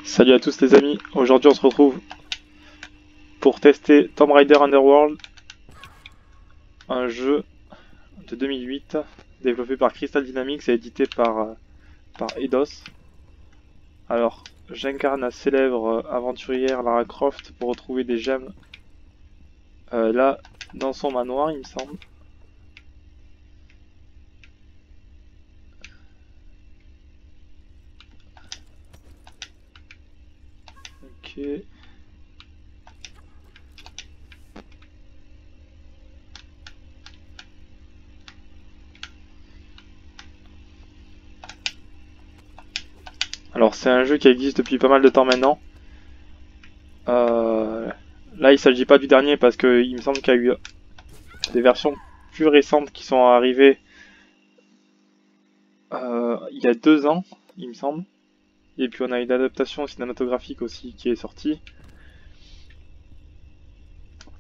Salut à tous les amis, aujourd'hui on se retrouve pour tester Tomb Raider Underworld, un jeu de 2008 développé par Crystal Dynamics et édité par Eidos. Alors, j'incarne la célèbre aventurière Lara Croft pour retrouver des gemmes là dans son manoir, il me semble. Ok. Alors c'est un jeu qui existe depuis pas mal de temps maintenant. Là il s'agit pas du dernier parce que il me semble qu'il y a eu des versions plus récentes qui sont arrivées il y a 2 ans, il me semble. Et puis on a une adaptation cinématographique aussi qui est sortie.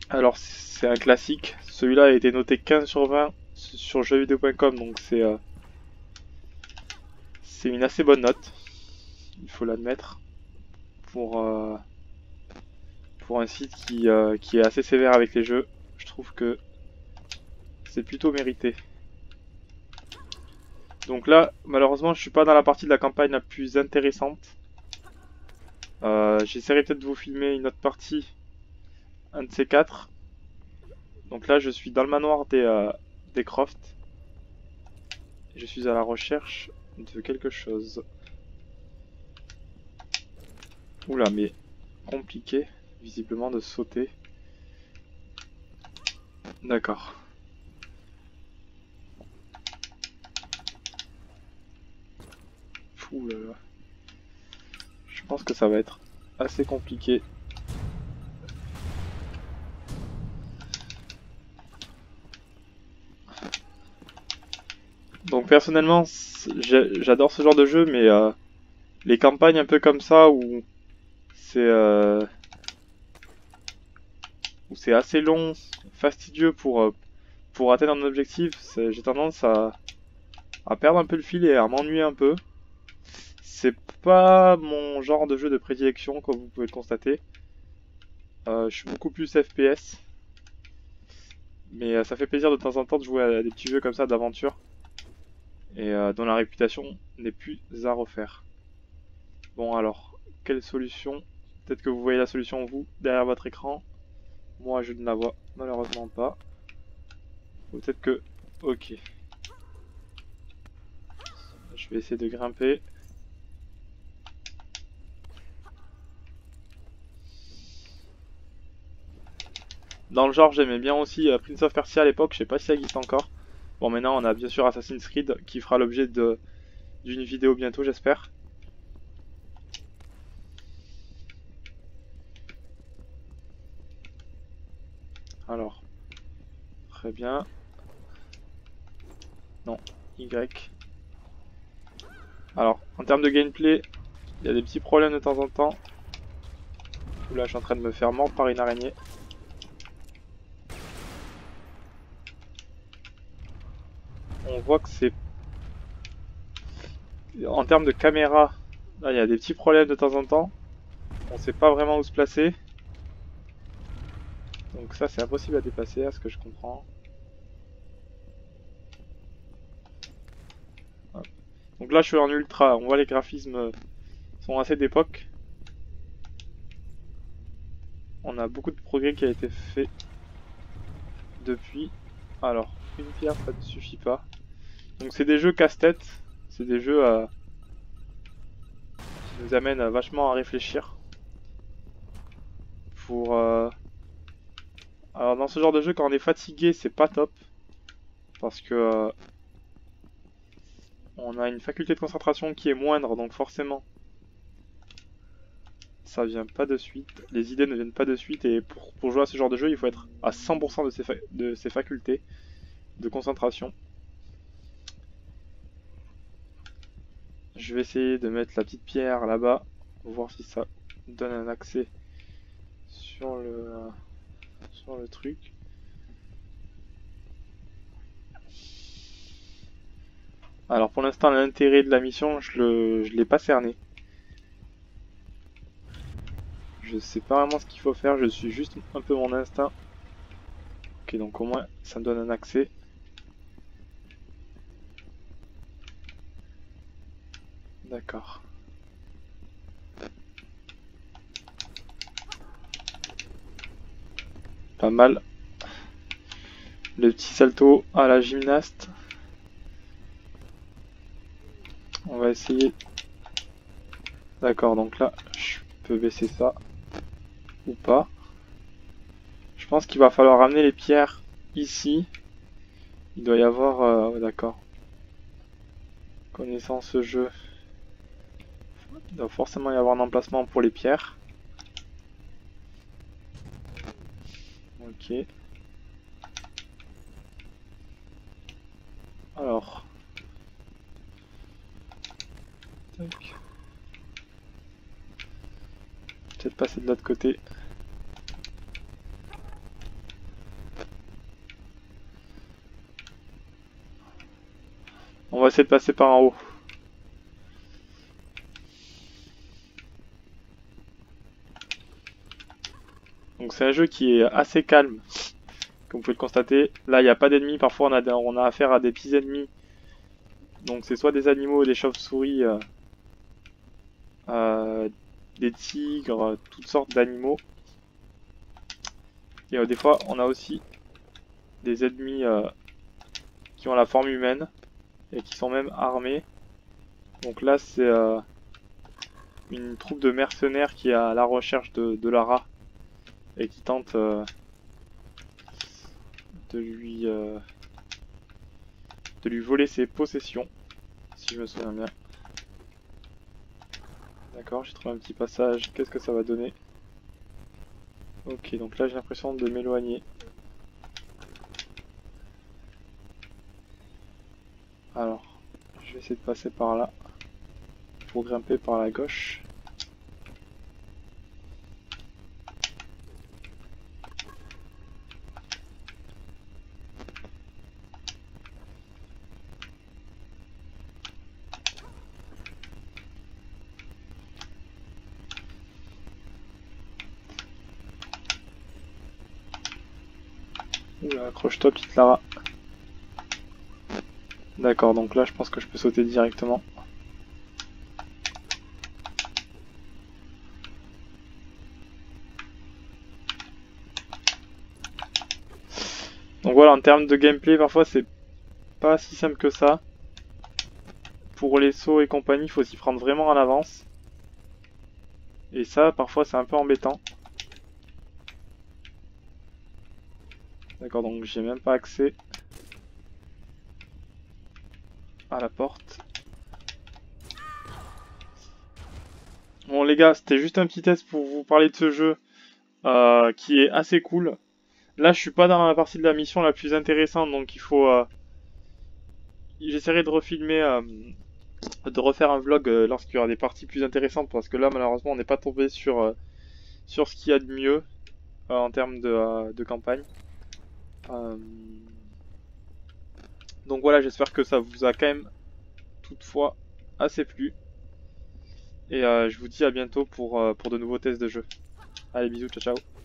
Alors c'est un classique. Celui-là a été noté 15 sur 20 sur jeuxvideo.com, donc c'est une assez bonne note, il faut l'admettre, pour, euh, pour un site qui est assez sévère avec les jeux. Je trouve que c'est plutôt mérité. Donc là, malheureusement, je suis pas dans la partie de la campagne la plus intéressante. J'essaierai peut-être de vous filmer une autre partie, un de ces quatre. Donc là, je suis dans le manoir des Croft. Je suis à la recherche de quelque chose. Oula, mais compliqué, visiblement, de sauter. D'accord. Ouh là là. Je pense que ça va être assez compliqué. Donc personnellement, j'adore ce genre de jeu, mais les campagnes un peu comme ça c'est où c'est assez long, fastidieux pour atteindre un objectif, j'ai tendance à perdre un peu le fil et à m'ennuyer un peu. C'est pas mon genre de jeu de prédilection, comme vous pouvez le constater. Je suis beaucoup plus FPS. Mais ça fait plaisir de temps en temps de jouer à des petits jeux comme ça d'aventure. Et dont la réputation n'est plus à refaire. Bon alors, quelle solution? Peut-être que vous voyez la solution vous, derrière votre écran. Moi je ne la vois malheureusement pas. Ou peut-être que... Ok. Je vais essayer de grimper. Dans le genre, j'aimais bien aussi Prince of Persia à l'époque, je sais pas si ça existe encore. Bon, maintenant on a bien sûr Assassin's Creed qui fera l'objet d'une vidéo bientôt, j'espère. Alors, très bien. Non, Y. Alors, en termes de gameplay, il y a des petits problèmes de temps en temps. Là, je suis en train de me faire mordre par une araignée. On voit que c'est... En termes de caméra, là, il y a des petits problèmes de temps en temps. On sait pas vraiment où se placer. Donc ça, c'est impossible à dépasser, à ce que je comprends. Hop. Donc là, je suis en ultra. On voit les graphismes sont assez d'époque. On a beaucoup de progrès qui a été fait depuis. Alors, une pierre, ça ne suffit pas. Donc c'est des jeux casse-tête. C'est des jeux qui nous amènent vachement à réfléchir. Pour... Alors dans ce genre de jeu, quand on est fatigué, c'est pas top. Parce que on a une faculté de concentration qui est moindre, donc forcément, ça vient pas de suite. Les idées ne viennent pas de suite, et pour jouer à ce genre de jeu, il faut être à 100% de ses facultés de concentration. Je vais essayer de mettre la petite pierre là-bas, voir si ça donne un accès sur le truc. Alors pour l'instant, l'intérêt de la mission, je l'ai pas cerné. Je sais pas vraiment ce qu'il faut faire, je suis juste un peu mon instinct. Ok, donc au moins ça me donne un accès. D'accord. Pas mal. Le petit salto à la gymnaste. On va essayer. D'accord, donc là, je peux baisser ça. Ou pas. Je pense qu'il va falloir ramener les pierres ici. Il doit y avoir... ouais, d'accord. Connaissant ce jeu. Il doit forcément y avoir un emplacement pour les pierres. Ok. Alors. Tac. Peut-être passer de l'autre côté. On va essayer de passer par en haut. Donc c'est un jeu qui est assez calme. Comme vous pouvez le constater. Là il n'y a pas d'ennemis. Parfois on a affaire à des petits ennemis. Donc c'est soit des animaux, des chauves-souris, des tigres, toutes sortes d'animaux. Et des fois on a aussi des ennemis qui ont la forme humaine et qui sont même armés. Donc là c'est une troupe de mercenaires qui est à la recherche de Lara et qui tente de lui voler ses possessions, si je me souviens bien. D'accord, j'ai trouvé un petit passage. Qu'est-ce que ça va donner? Ok, donc là j'ai l'impression de m'éloigner. Alors, je vais essayer de passer par là pour grimper par la gauche. Oula, accroche-toi petite Lara. D'accord, donc là je pense que je peux sauter directement. Donc voilà, en termes de gameplay, parfois c'est pas si simple que ça. Pour les sauts et compagnie, il faut s'y prendre vraiment en avance. Et ça, parfois c'est un peu embêtant. D'accord, donc j'ai même pas accès à la porte. Bon les gars, c'était juste un petit test pour vous parler de ce jeu qui est assez cool. Là, je suis pas dans la partie de la mission la plus intéressante, donc il faut... j'essaierai de refilmer, de refaire un vlog lorsqu'il y aura des parties plus intéressantes, parce que là, malheureusement, on n'est pas tombé sur ce qu'il y a de mieux en termes de campagne. Donc voilà, j'espère que ça vous a quand même toutefois assez plu. Et je vous dis à bientôt pour de nouveaux tests de jeu. Allez, bisous, ciao ciao.